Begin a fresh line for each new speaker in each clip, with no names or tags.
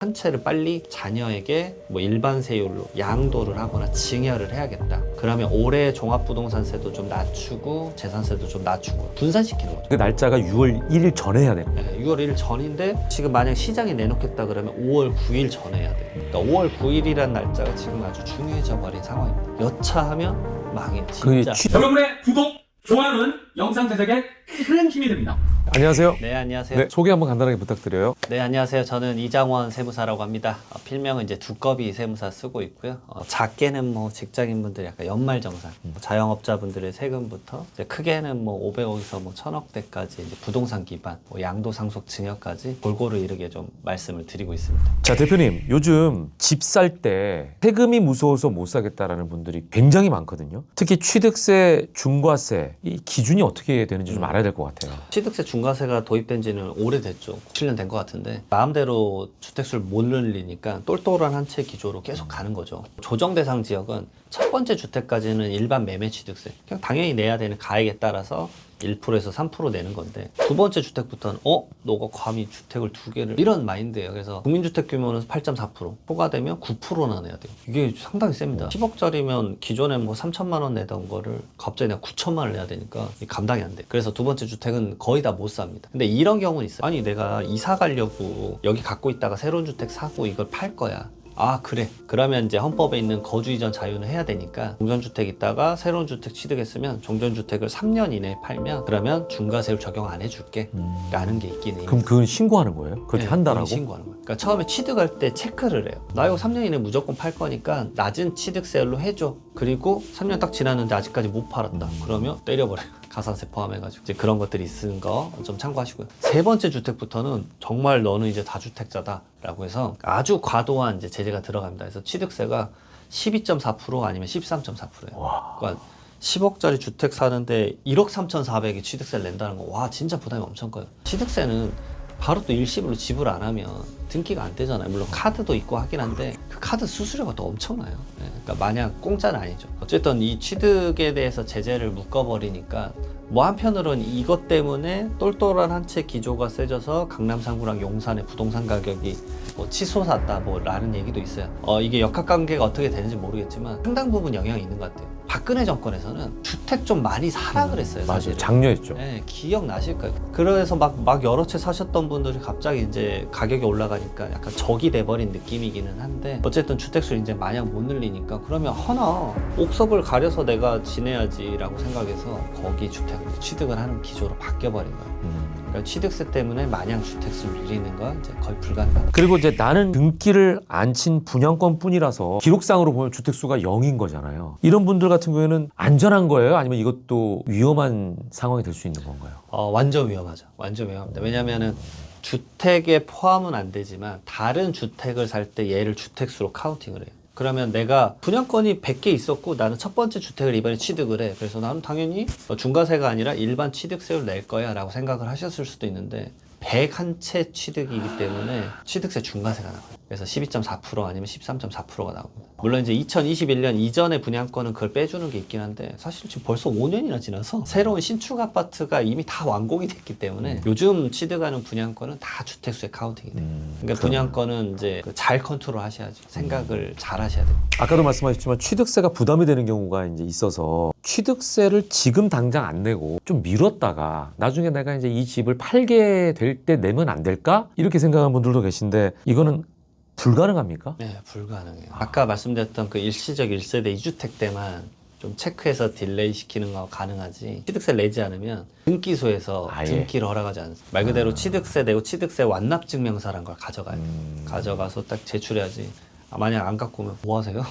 한 채를 빨리 자녀에게 뭐 일반 세율로 양도를 하거나 증여를 해야겠다. 그러면 올해 종합부동산세도 좀 낮추고 재산세도 좀 낮추고 분산시키는 거죠.
그 날짜가 6월 1일 전에 해야 되는 거예요.
네, 6월 1일 전인데 지금 만약 시장에 내놓겠다 그러면 5월 9일 전에 해야 돼요. 그러니까 5월 9일이란 날짜가 지금 아주 중요해져 버린 상황입니다. 여차하면 망해 진짜.
여러분의 구독, 좋아요는 영상 제작에 큰 힘이 됩니다.
안녕하세요.
네, 안녕하세요.
네, 소개 한번 간단하게 부탁드려요.
네, 안녕하세요. 저는 이장원 세무사라고 합니다. 필명은 이제 두꺼비 세무사 쓰고 있고요. 작게는 뭐 직장인분들 약간 연말정산, 자영업자분들의 세금부터 이제 크게는 뭐 500억에서 뭐 1000억대까지 이제 부동산 기반, 뭐 양도상속 증여까지 골고루 이르게 좀 말씀을 드리고 있습니다.
자, 대표님, 요즘 집 살 때 세금이 무서워서 못 사겠다라는 분들이 굉장히 많거든요. 특히 취득세, 중과세 이 기준이 어떻게 되는지 좀 알아야 될 것 같아요.
취득세 중과세가 도입된 지는 오래됐죠. 7년 된 것 같은데 마음대로 주택수를 못 늘리니까 똘똘한 한 채 기조로 계속 가는 거죠. 조정 대상 지역은 첫 번째 주택까지는 일반 매매 취득세 그냥 당연히 내야 되는 가액에 따라서 1%에서 3% 내는 건데 두 번째 주택부터는 너가 감히 주택을 두 개를 이런 마인드예요. 그래서 국민주택 규모는 8.4% 초과되면 9%나 내야 돼요. 이게 상당히 셉니다. 10억짜리면 기존에 뭐 3천만 원 내던 거를 갑자기 내가 9천만 원을 내야 되니까 감당이 안 돼. 그래서 두 번째 주택은 거의 다 못 삽니다. 근데 이런 경우는 있어요. 아니 내가 이사 가려고 여기 갖고 있다가 새로운 주택 사고 이걸 팔 거야. 아 그래, 그러면 이제 헌법에 있는 거주 이전 자유는 해야 되니까 종전주택 있다가 새로운 주택 취득했으면 종전주택을 3년 이내에 팔면 그러면 중과세율 적용 안 해줄게 라는 게 있긴 해요.
그럼 그건 신고하는 거예요? 그렇게 한다라고?
신고하는 거예요. 그러니까 처음에 취득할 때 체크를 해요. 나 이거 3년 이내에 무조건 팔 거니까 낮은 취득세율로 해줘. 그리고 3년 딱 지났는데 아직까지 못 팔았다. 그러면 때려버려요. 가산세 포함해가지고 이제 그런 것들이 있는 거 좀 참고하시고요. 세 번째 주택부터는 정말 너는 이제 다주택자다라고 해서 아주 과도한 이제 제재가 들어갑니다. 그래서 취득세가 12.4% 아니면 13.4%예요. 그러니까 10억짜리 주택 사는데 1억 3,400이 취득세를 낸다는 거, 와 진짜 부담이 엄청 커요. 취득세는 바로 또 일시불로 지불 안 하면 등기가 안 되잖아요. 물론 카드도 있고 하긴 한데 그 카드 수수료가 또 엄청나요. 네, 그러니까 마냥 공짜는 아니죠. 어쨌든 이 취득에 대해서 제재를 묶어버리니까 뭐 한편으로는 이것 때문에 똘똘한 한 채 기조가 세져서 강남 3구랑 용산의 부동산 가격이 뭐 치솟았다 뭐 라는 얘기도 있어요. 이게 역학관계가 어떻게 되는지 모르겠지만 상당 부분 영향이 있는 것 같아요. 박근혜 정권에서는 주택 좀 많이 사라 그랬어요.
맞아요.
사실은.
장려했죠.
네, 기억나실 거예요. 그래서 막 여러 채 사셨던 분들이 갑자기 이제 가격이 올라가니까 약간 적이 돼버린 느낌이기는 한데 어쨌든 주택수 이제 마냥 못 늘리니까 그러면 하나 옥석을 가려서 내가 지내야지라고 생각해서 거기 주택을 취득을 하는 기조로 바뀌어버린 거예요. 그러니까 취득세 때문에 마냥 주택수를 늘리는 건 이제 거의 불가능하다.
그리고 이제 나는 등기를 안 친 분양권뿐이라서 기록상으로 보면 주택수가 0인 거잖아요. 이런 분들 같은 경우에는 안전한 거예요? 아니면 이것도 위험한 상황이 될 수 있는 건가요?
완전 위험하죠. 완전 위험합니다. 왜냐면은 주택에 포함은 안 되지만 다른 주택을 살 때 얘를 주택수로 카운팅을 해요. 그러면 내가 분양권이 100개 있었고 나는 첫 번째 주택을 이번에 취득을 해. 그래서 나는 당연히 중과세가 아니라 일반 취득세를 낼 거야 라고 생각을 하셨을 수도 있는데 101채 취득이기 때문에 취득세 중과세가 나와요. 그래서 12.4% 아니면 13.4%가 나옵니다. 물론 이제 2021년 이전의 분양권은 그걸 빼주는 게 있긴 한데 사실 지금 벌써 5년이나 지나서 새로운 신축 아파트가 이미 다 완공이 됐기 때문에 요즘 취득하는 분양권은 다 주택수에 카운팅이 돼요. 그러니까 분양권은 이제 잘 컨트롤 하셔야죠. 생각을 잘 하셔야 돼요.
아까도 말씀하셨지만 취득세가 부담이 되는 경우가 이제 있어서 취득세를 지금 당장 안 내고 좀 미뤘다가 나중에 내가 이제 이 집을 팔게 될 때 내면 안 될까? 이렇게 생각하는 분들도 계신데 이거는 불가능합니까?
네, 불가능해요. 아까 말씀드렸던 그 일시적 1세대 2주택 때만 좀 체크해서 딜레이 시키는 거 가능하지 취득세 내지 않으면 등기소에서 등기를 허락하지 않습니다. 말 그대로 취득세 내고 취득세 완납증명서라는 걸 가져가요. 가져가서 딱 제출해야지. 만약 안 갖고 오면 뭐 하세요?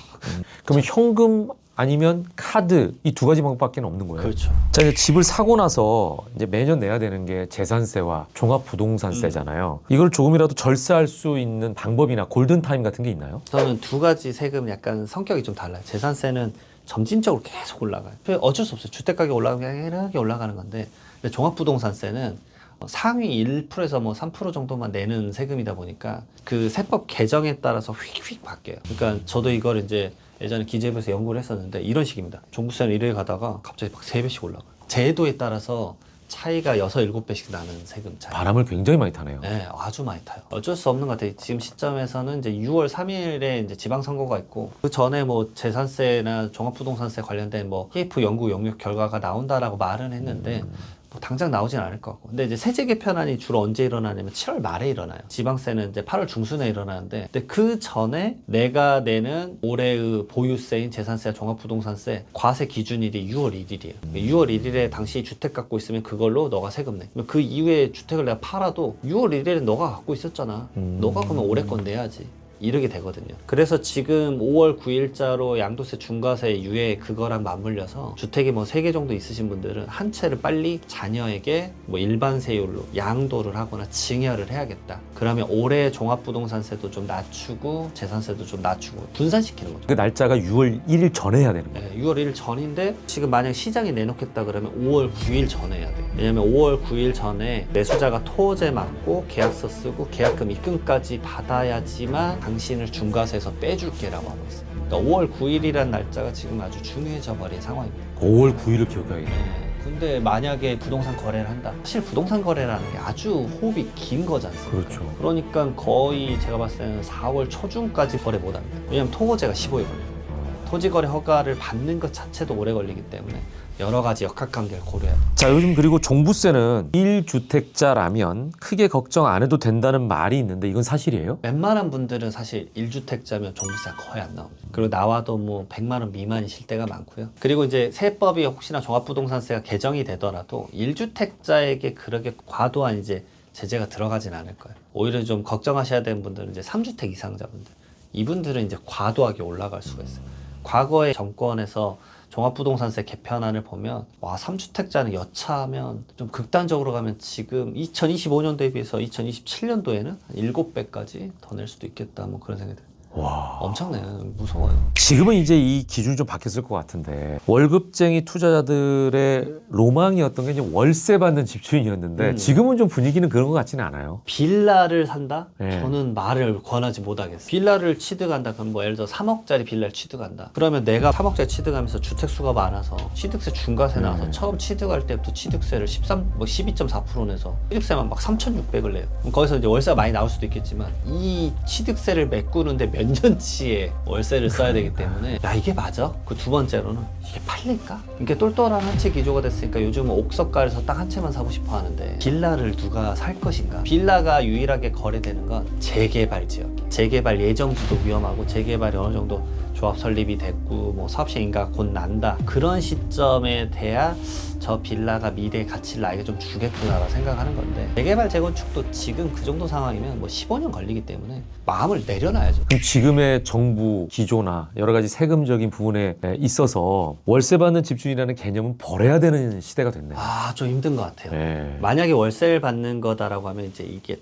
그러면 현금 아니면 카드 이 두 가지 방법밖에 없는 거예요.
그렇죠.
자, 이제 집을 사고 나서 이제 매년 내야 되는 게 재산세와 종합부동산세잖아요. 이걸 조금이라도 절세할 수 있는 방법이나 골든타임 같은 게 있나요?
저는 두 가지 세금 약간 성격이 좀 달라요. 재산세는 점진적으로 계속 올라가요. 어쩔 수 없어요. 주택가격 올라가면 이렇게 올라가는 건데 근데 종합부동산세는 상위 1%에서 뭐 3% 정도만 내는 세금이다 보니까 그 세법 개정에 따라서 휙휙 바뀌어요. 그러니까 저도 이걸 이제 예전에 기재부에서 연구를 했었는데 이런 식입니다. 종부세는 1회 가다가 갑자기 막 3배씩 올라가요. 제도에 따라서 차이가 6, 7배씩 나는 세금 차이.
바람을 굉장히 많이 타네요.
네, 아주 많이 타요. 어쩔 수 없는 것 같아요. 지금 시점에서는 이제 6월 3일에 이제 지방선거가 있고, 그 전에 뭐 재산세나 종합부동산세 관련된 뭐 TF 연구 용역 결과가 나온다라고 말은 했는데, 뭐 당장 나오진 않을 것 같고. 근데 이제 세제 개편안이 주로 언제 일어나냐면 7월 말에 일어나요. 지방세는 이제 8월 중순에 일어나는데, 근데 그 전에 내가 내는 올해의 보유세인 재산세와 종합부동산세 과세 기준일이 6월 1일이에요. 6월 1일에 당시 주택 갖고 있으면 그걸로 너가 세금 내. 그러면 그 이후에 주택을 내가 팔아도 6월 1일에 너가 갖고 있었잖아. 너가 그러면 올해 건 내야지. 이렇게 되거든요. 그래서 지금 5월 9일자로 양도세 중과세 유예 그거랑 맞물려서 주택이 뭐 3개 정도 있으신 분들은 한 채를 빨리 자녀에게 뭐 일반 세율로 양도를 하거나 증여를 해야겠다. 그러면 올해 종합부동산세도 좀 낮추고 재산세도 좀 낮추고 분산시키는 거죠.
그 날짜가 6월 1일 전에 해야 되는 거예요.
네, 6월 1일 전인데 지금 만약 시장이 내놓겠다 그러면 5월 9일 전에 해야 돼요. 왜냐면 5월 9일 전에 매수자가 토지 맞고 계약서 쓰고 계약금 입금까지 받아야지만 당신을 중과세에서 빼줄게라고 하고 있어요. 그러니까 5월 9일이라는 날짜가 지금 아주 중요해져 버린 상황입니다.
5월 9일을 기억해야겠네요.
네, 근데 만약에 부동산 거래를 한다. 사실 부동산 거래라는 게 아주 호흡이 긴 거지 않습니까?
그렇죠.
그러니까 거의 제가 봤을 때는 4월 초중까지 거래 못 합니다. 왜냐면 토거제가 15일 걸려요. 토지거래 허가를 받는 것 자체도 오래 걸리기 때문에 여러 가지 역학관계를 고려해야 돼요.
자, 요즘 그리고 종부세는 1주택자라면 크게 걱정 안 해도 된다는 말이 있는데 이건 사실이에요?
웬만한 분들은 사실 1주택자면 종부세가 거의 안 나옵니다. 그리고 나와도 뭐 100만 원 미만이실 때가 많고요. 그리고 이제 세법이 혹시나 종합부동산세가 개정이 되더라도 1주택자에게 그렇게 과도한 이제 제재가 들어가진 않을 거예요. 오히려 좀 걱정하셔야 되는 분들은 이제 3주택 이상자분들. 이분들은 이제 과도하게 올라갈 수가 있어요. 과거의 정권에서 종합부동산세 개편안을 보면 와 3주택자는 여차하면 좀 극단적으로 가면 지금 2025년도에 비해서 2027년도에는 한 7배까지 더 낼 수도 있겠다 뭐 그런 생각이 들어요.
와.
엄청나요. 무서워요.
지금은 이제 이 기준이 좀 바뀌었을 것 같은데 월급쟁이 투자자들의 로망이었던 게 이제 월세 받는 집주인이었는데 지금은 좀 분위기는 그런 것 같지는 않아요.
빌라를 산다?
네.
저는 말을 권하지 못하겠어요. 빌라를 취득한다. 그럼 뭐 예를 들어 3억짜리 빌라를 취득한다. 그러면 내가 3억짜리 취득하면서 주택수가 많아서 취득세 중과세 나와서 처음 취득할 때부터 취득세를 12.4% 내서 취득세만 막 3,600을 내요. 그럼 거기서 이제 월세가 많이 나올 수도 있겠지만 이 취득세를 메꾸는데 몇 년치의 월세를 써야 되기 때문에 야 이게 맞아? 그 두 번째로는 이게 팔릴까? 이게 똘똘한 한 채 기조가 됐으니까 요즘은 옥석가에서 딱 한 채만 사고 싶어 하는데 빌라를 누가 살 것인가? 빌라가 유일하게 거래되는 건 재개발 지역. 재개발 예정지도 위험하고 재개발이 어느 정도 조합 설립이 됐고 뭐 사업시 인가가 곧 난다. 그런 시점에 돼야 저 빌라가 미래의 가치를 나에게 좀 주겠구나라고 생각하는 건데 재개발 재건축도 지금 그 정도 상황이면 뭐 15년 걸리기 때문에 마음을 내려놔야죠.
그럼 지금의 정부 기조나 여러 가지 세금적인 부분에 있어서 월세 받는 집주인이라는 개념은 버려야 되는 시대가 됐네요.
아, 좀 힘든 것 같아요.
네.
만약에 월세를 받는 거다라고 하면 이제 이게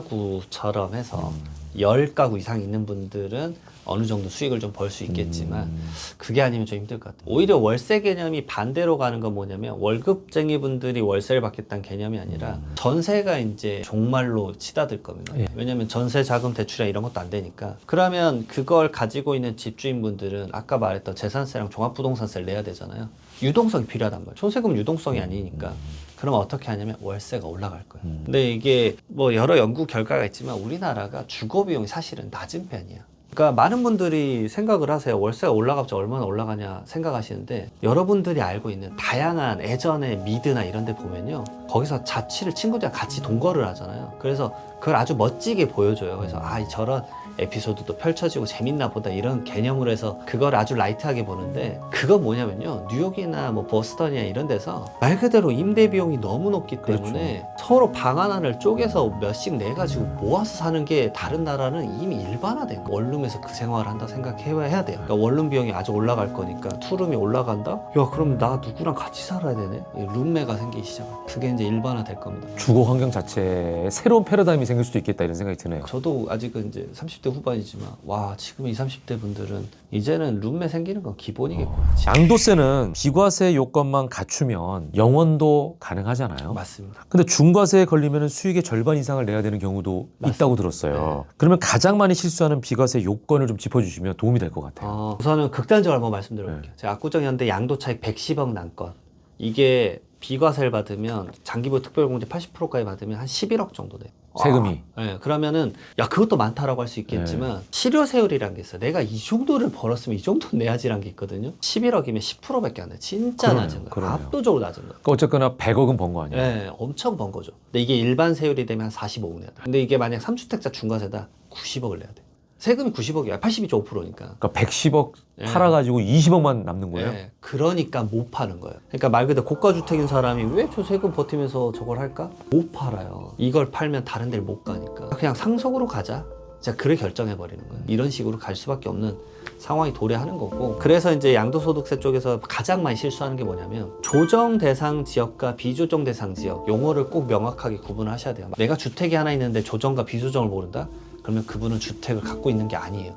다가구처럼 해서 10가구 이상 있는 분들은 어느 정도 수익을 좀 벌 수 있겠지만 그게 아니면 좀 힘들 것 같아요. 오히려 월세 개념이 반대로 가는 건 뭐냐면 월급쟁이 분들이 월세를 받겠다는 개념이 아니라 전세가 이제 종말로 치닫을 겁니다.
예.
왜냐면 전세 자금 대출이나 이런 것도 안 되니까. 그러면 그걸 가지고 있는 집주인분들은 아까 말했던 재산세랑 종합부동산세를 내야 되잖아요. 유동성이 필요하단 말이에요. 총세금 유동성이 아니니까. 그러면 어떻게 하냐면 월세가 올라갈 거예요. 근데 이게 뭐 여러 연구 결과가 있지만 우리나라가 주거 비용이 사실은 낮은 편이야. 그러니까 많은 분들이 생각을 하세요. 월세가 올라가봤자 얼마나 올라가냐 생각하시는데 여러분들이 알고 있는 다양한 예전의 미드나 이런 데 보면요. 거기서 자취를 친구들이랑 같이 동거를 하잖아요. 그래서 그걸 아주 멋지게 보여줘요. 그래서 저런 에피소드도 펼쳐지고 재밌나 보다 이런 개념으로 해서 그걸 아주 라이트하게 보는데 그건 뭐냐면요. 뉴욕이나 뭐 보스턴이나 이런 데서 말 그대로 임대 비용이 너무 높기 때문에 서로 방 하나를 쪼개서 몇씩 내가지고 모아서 사는 게 다른 나라는 이미 일반화된 거예요. 원룸에서 그 생활을 한다 생각해야 돼요. 그러니까 원룸 비용이 아주 올라갈 거니까 투룸이 올라간다? 야 그럼 나 누구랑 같이 살아야 되네? 룸메가 생기기 시작해요. 그게 이제 일반화 될 겁니다.
주거 환경 자체에 새로운 패러다임이 생길 수도 있겠다 이런 생각이 드네요.
저도 아직은 이제 30대 후반이지만 와 지금 20, 30대 분들은 이제는 룸메 생기는 건 기본이겠구나.
양도세는 비과세 요건만 갖추면 영원도 가능하잖아요.
맞습니다.
근데 중과세에 걸리면 수익의 절반 이상을 내야 되는 경우도 있다고 들었어요. 그러면 가장 많이 실수하는 비과세 요건을 좀 짚어주시면 도움이 될 것 같아요.
우선은 극단적으로 한번 말씀드려볼게요. 제가 압구정 현대 양도차익 110억 난건 이게 비과세를 받으면 장기보유 특별공제 80%까지 받으면 한 11억 정도 돼요.
세금이.
네, 그러면은 야 그것도 많다라고 할 수 있겠지만 실효세율이라는 게 있어요. 내가 이 정도를 벌었으면 이 정도 내야지라는 게 있거든요. 11억이면 10%밖에 안 돼. 진짜
그러네요,
낮은 거예요.
그러네요.
압도적으로 낮은 거예요.
그러니까 어쨌거나 100억은 번 거 아니에요?
네, 엄청 번 거죠. 근데 이게 일반 세율이 되면 한 45억 내야 돼. 근데 이게 만약 3주택자 중과세다 90억을 내야 돼. 세금이 90억이야. 82.5%니까.
그러니까 110억
네.
팔아가지고 20억만 남는 거예요?
네, 그러니까 못 파는 거예요. 그러니까 말 그대로 고가주택인 사람이 왜 저 세금 버티면서 저걸 할까? 못 팔아요. 이걸 팔면 다른 데를 못 가니까. 그냥 상속으로 가자. 진짜 그래 결정해버리는 거예요. 이런 식으로 갈 수밖에 없는 상황이 도래하는 거고. 그래서 이제 양도소득세 쪽에서 가장 많이 실수하는 게 뭐냐면 조정 대상 지역과 비조정 대상 지역 용어를 꼭 명확하게 구분하셔야 돼요. 내가 주택이 하나 있는데 조정과 비조정을 모른다? 그러면 그분은 주택을 갖고 있는 게 아니에요.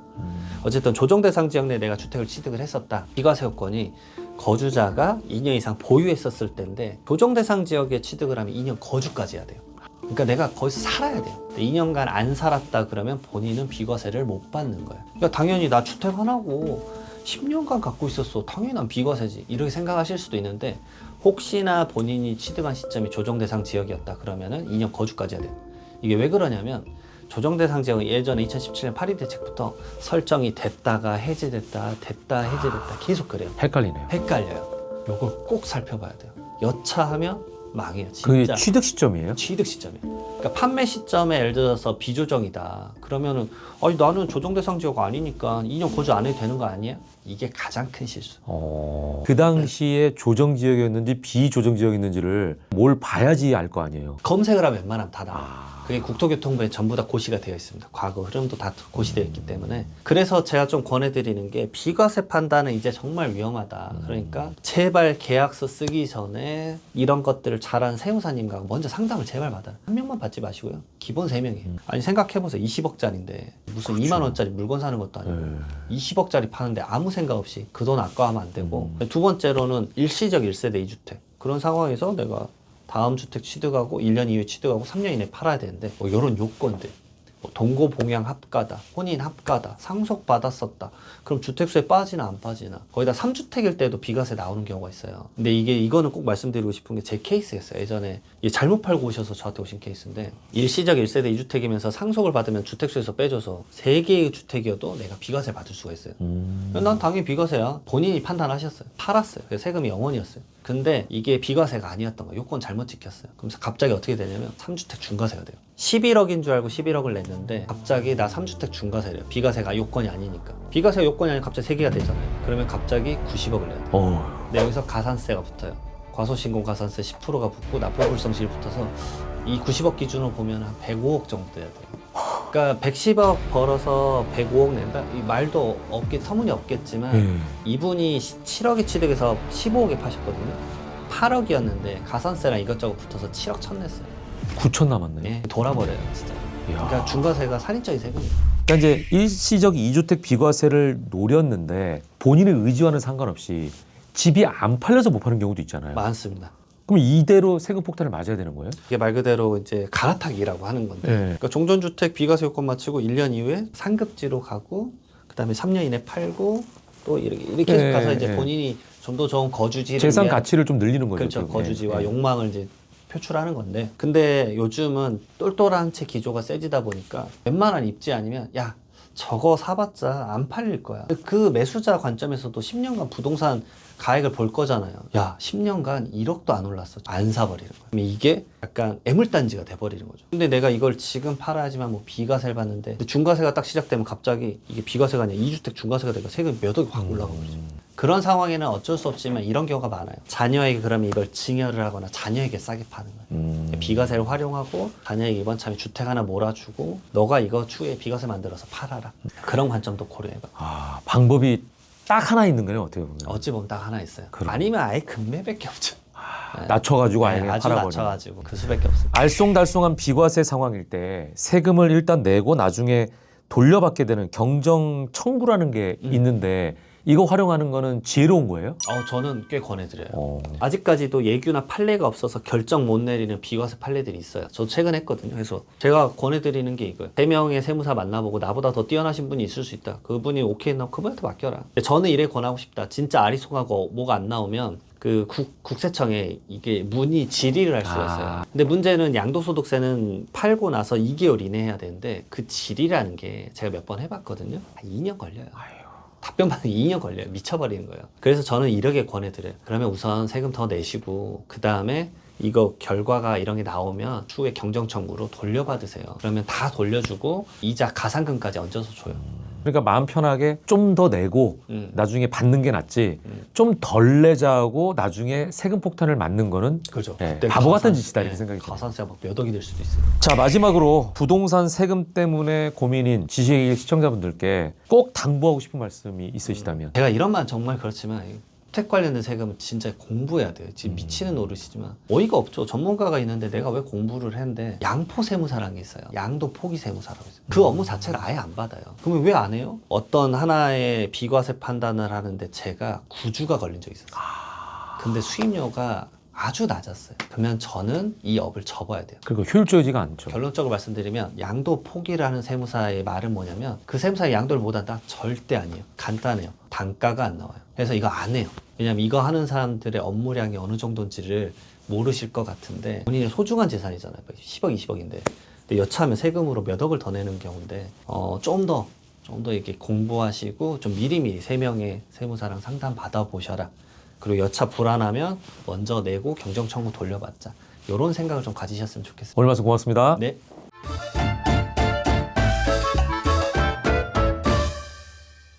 어쨌든 조정 대상 지역 내에 내가 주택을 취득을 했었다. 비과세 요건이 거주자가 2년 이상 보유했었을 때인데 조정 대상 지역에 취득을 하면 2년 거주까지 해야 돼요. 그러니까 내가 거기서 살아야 돼요. 2년간 안 살았다 그러면 본인은 비과세를 못 받는 거예요. 그러니까 당연히 나 주택 하나고 10년간 갖고 있었어. 당연히 난 비과세지. 이렇게 생각하실 수도 있는데 혹시나 본인이 취득한 시점이 조정 대상 지역이었다 그러면은 2년 거주까지 해야 돼요. 이게 왜 그러냐면 조정 대상 지역은 예전에 2017년 파리 대책부터 설정이 됐다가 해제됐다 해제됐다 계속 그래요.
헷갈리네요.
헷갈려요. 요걸 꼭 살펴봐야 돼요. 여차하면 망해요.
그게
진짜.
취득 시점이에요?
취득 시점이에요. 그러니까 판매 시점에 예를 들어서 비조정이다. 그러면은 아니 나는 조정 대상 지역 아니니까 2년 거주 안 해도 되는 거 아니야? 이게 가장 큰 실수.
그 당시에 조정 지역이었는지 비조정 지역이었는지를 뭘 봐야지 알 거 아니에요.
검색을 하면 웬만하면 다 나와요. 그게 국토교통부에 전부 다 고시가 되어 있습니다. 과거 흐름도 다 고시되어 있기 때문에. 그래서 제가 좀 권해드리는 게 비과세 판단은 이제 정말 위험하다. 그러니까 제발 계약서 쓰기 전에 이런 것들을 잘하는 세무사님과 먼저 상담을 제발 받아요. 한 명만 받지 마시고요. 기본 3명이에요. 아니 생각해보세요. 20억짜리인데 무슨
그렇죠.
2만 원짜리 물건 사는 것도 아니고
네.
20억짜리 파는데 아무 생각 없이 그 돈 아까워하면 안 되고 두 번째로는 일시적 1세대 2주택 그런 상황에서 내가 다음 주택 취득하고 1년 이후에 취득하고 3년 이내에 팔아야 되는데 뭐 이런 요건들 뭐 동거 봉양 합가다, 혼인 합가다, 상속 받았었다. 그럼 주택수에 빠지나 안 빠지나? 거의 다 3주택일 때도 비과세 나오는 경우가 있어요. 근데 이거는 꼭 말씀드리고 싶은 게 제 케이스였어요. 예전에 잘못 팔고 오셔서 저한테 오신 케이스인데 일시적 1세대 2주택이면서 상속을 받으면 주택수에서 빼줘서 3개의 주택이어도 내가 비과세 받을 수가 있어요. 난 당연히 비과세야. 본인이 판단하셨어요. 팔았어요. 그래서 세금이 0원이었어요. 근데 이게 비과세가 아니었던 거예요. 요건 잘못 지켰어요. 그러면서 갑자기 어떻게 되냐면 3주택 중과세가 돼요. 11억인 줄 알고 11억을 냈는데 갑자기 나 3주택 중과세래요. 비과세가 요건이 아니니까. 비과세가 요건이 아니면 갑자기 3개가 되잖아요. 그러면 갑자기 90억을 내야 돼요. 근데 여기서 가산세가 붙어요. 과소신공 가산세 10%가 붙고 납부불성실이 붙어서 이 90억 기준으로 보면 한 105억 정도 돼야 돼요. 그러니까 110억 벌어서 105억 낸다? 이 말도 터무니없겠지만 이분이 7억에 취득해서 15억에 파셨거든요. 8억이었는데 가산세랑 이것저것 붙어서 7억 천 냈어요.
9천 남았네.
예, 돌아버려요 진짜.
이야.
그러니까 중과세가 살인적인 세금이에요.
그러니까 이제 일시적 2주택 비과세를 노렸는데 본인의 의지와는 상관없이 집이 안 팔려서 못 파는 경우도 있잖아요.
많습니다.
그럼 이대로 세금 폭탄을 맞아야 되는 거예요?
이게 말 그대로 이제 갈아타기라고 하는 건데 그러니까 종전주택 비과세 요건 마치고 1년 이후에 상급지로 가고 그 다음에 3년 이내 팔고 또 이렇게 계속 가서 이제 본인이 좀 더 좋은 거주지를
재산
위한
가치를 좀 늘리는 거죠.
그렇죠.
지금.
거주지와 욕망을 이제 표출하는 건데 근데 요즘은 똘똘한 채 기조가 세지다 보니까 웬만한 입지 아니면 야 저거 사봤자 안 팔릴 거야. 그 매수자 관점에서도 10년간 부동산 가액을 볼 거잖아요. 야 10년간 1억도 안 올랐어. 안 사버리는 거야. 그럼 이게 약간 애물단지가 돼버리는 거죠. 근데 내가 이걸 지금 팔아야지만 뭐 비과세를 받는데 중과세가 딱 시작되면 갑자기 이게 비과세가 아니라 2주택 중과세가 되니까 세금이 몇 억이 확 올라가 버리죠. 그런 상황에는 어쩔 수 없지만 이런 경우가 많아요. 자녀에게 그러면 이걸 증여를 하거나 자녀에게 싸게 파는 거예요. 비과세를 활용하고 자녀에게 이번 참에 주택 하나 몰아주고 너가 이거 추후에 비과세 만들어서 팔아라. 그런 관점도 고려해봐.
아, 방법이 딱 하나 있는 거네요. 어떻게 보면.
어찌 보면 딱 하나 있어요.
그럼.
아니면 아예 금매밖에 없죠.
낮춰가지고 아예
아주
팔아버리는.
낮춰가지고 그 수밖에 없어요.
알쏭달쏭한 비과세 상황일 때 세금을 일단 내고 나중에 돌려받게 되는 경정 청구라는 게 있는데 이거 활용하는 거는 지혜로운 거예요?
저는 꽤 권해드려요. 아직까지도 예규나 판례가 없어서 결정 못 내리는 비과세 판례들이 있어요. 저 최근 했거든요. 그래서 제가 권해드리는 게 이거예요. 3명의 세무사 만나보고 나보다 더 뛰어나신 분이 있을 수 있다. 그분이 오케이 했나 그분한테 맡겨라. 저는 이래 권하고 싶다. 진짜 아리송하고 뭐가 안 나오면 그 국세청에 이게 문의 질의를 할 수가 있어요. 근데 문제는 양도소득세는 팔고 나서 2개월 이내 해야 되는데 그 질의라는 게 제가 몇 번 해봤거든요. 한 2년 걸려요. 답변 받는 2년 걸려요. 미쳐버리는 거예요. 그래서 저는 이렇게 권해드려요. 그러면 우선 세금 더 내시고 그 다음에 이거 결과가 이런 게 나오면 추후에 경정청구로 돌려받으세요. 그러면 다 돌려주고 이자 가산금까지 얹어서 줘요.
그러니까 마음 편하게 좀 더 내고 나중에 받는 게 낫지 좀 덜 내자고 나중에 세금 폭탄을 맞는 거는
그죠.
네,
그때
바보 같은 짓이다 이렇게
네,
생각이 들어요.
가산세가 막 몇 억이 될 수도 있어요.
자, 마지막으로 부동산 세금 때문에 고민인 지식의 시청자분들께 꼭 당부하고 싶은 말씀이 있으시다면.
제가 이런 말 정말 그렇지만 주택 관련된 세금은 진짜 공부해야 돼요. 지금 미치는 노릇이지만 어이가 없죠. 전문가가 있는데 내가 왜 공부를 했는데 양포 세무사라는 게 있어요. 양도 포기 세무사라고 있어요. 그 업무 자체를 아예 안 받아요. 그러면 왜 안 해요? 어떤 하나의 비과세 판단을 하는데 제가 9주가 걸린 적이 있었어요. 근데 수임료가 아주 낮았어요. 그러면 저는 이 업을 접어야 돼요.
그리고 효율적이지가 않죠.
결론적으로 말씀드리면 양도 포기라는 세무사의 말은 뭐냐면 그 세무사의 양도를 못한다? 절대 아니에요. 간단해요. 단가가 안 나와요. 그래서 이거 안 해요. 왜냐면 이거 하는 사람들의 업무량이 어느 정도인지를 모르실 것 같은데 본인의 소중한 재산이잖아요. 10억, 20억인데. 근데 여차하면 세금으로 몇 억을 더 내는 경우인데 좀 더 이렇게 공부하시고 좀 미리미리 3명의 세무사랑 상담 받아보셔라. 그리고 여차 불안하면 먼저 내고 경정청구 돌려받자. 이런 생각을 좀 가지셨으면 좋겠습니다.
오늘 말씀 고맙습니다.
네.